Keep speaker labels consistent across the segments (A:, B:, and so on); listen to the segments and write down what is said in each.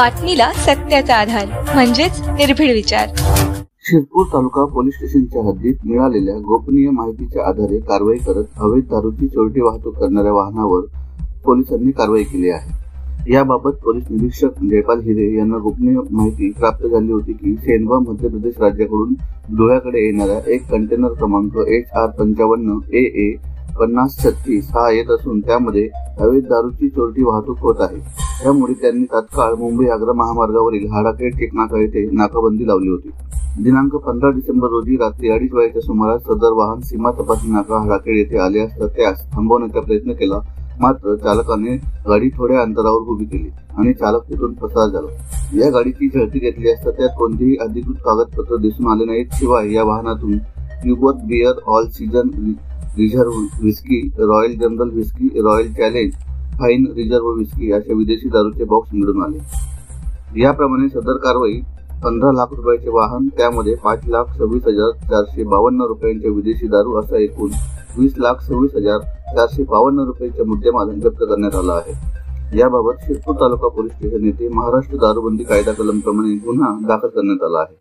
A: बातमीला सत्याचा आधार म्हणजेच निर्भीड विचार।
B: शिरपूर तालुका पोलीस स्टेशनच्या हद्दीत मिळालेल्या गोपनीय माहितीच्या आधारे कारवाई करत अवैध दारूची चोरटी वाहतूक करणाऱ्या वाहनावर पोलिसांनी कारवाई केली आहे। याबाबत पोलीस निरीक्षक जयपाल हिरे यांना गोपनीय माहिती प्राप्त झाली होती की सेनवा मध्य प्रदेश राज्याकडून धुळ्याकडे येणारा एक कंटेनर क्रमांक HR55 AA 5036 हा येत असून त्यामध्ये अवैध दारूची चोरटी वाहतूक होत आहे। त्यामुळे त्यांनी तात्काळ मुंबई आग्रा महामार्गावरील हाडाखेड टेकनाका येथे नाकाबंदी लावली होती। दिनांक 15 डिसेंबर रोजी रात्री 2:30 वाजेच्या सुमारास सदर वाहन सीमा तपासणी नाका हाडाखेड येथे आले असता त्यास थांबवण्याचा प्रयत्न केला, मात्र चालकाने गाडी थोड्या अंतरावर उभी केली आणि चालक तिथून पसार झाला। या गाडीची झडती घेतली असता त्यात कोणतेही अधिकृत कागदपत्र दिसून आले नाहीत। शिवाय या वाहनातून युबर्ट beer, all season reserve whisky, royal general whisky, royal challenge, fine reserve whisky अशा विदेशी दारूचे बॉक्स मिळून आले। याप्रमाणे सदर कारवाई 15 लाख रुपयाचे वाहन, त्यामध्ये 5,26,452 रुपयांचे विदेशी दारू असा एकूण 20,26,452 रुपयांचा मुद्देमाल जप्त करण्यात आला आहे। याबाबत शिरपूर तालुका पोलीस स्टेशन येथे महाराष्ट्र दारूबंदी कायदा कलमप्रमाणे गुन्हा दाखल करण्यात आला आहे।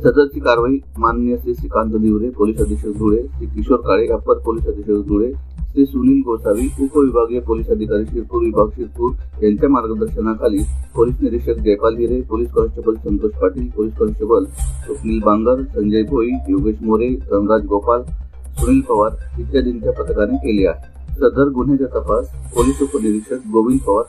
B: सदरची कारवाई माननीय श्री श्रीकांत दिवरे पोलीस अधीक्षक धुळे, श्री किशोर काळे अपर पोलीस अधीक्षक धुळे, श्री सुनील गोसावी उपविभागीय पोलीस अधिकारी शिरपूर विभाग शिरपूर यांच्या मार्गदर्शनाखाली पोलीस निरीक्षक Jaipal Hire, police constable Santosh Patil, police constable Swapnil Bangar, Sanjay Bhoi, Yogesh More, Dhanraj Gopal, Sunil Pawar इत्यादींच्या पथकाने केली आहे। सदर गुन्ह्याचा तपास पोलीस उपनिरीक्षक गोविंद पवार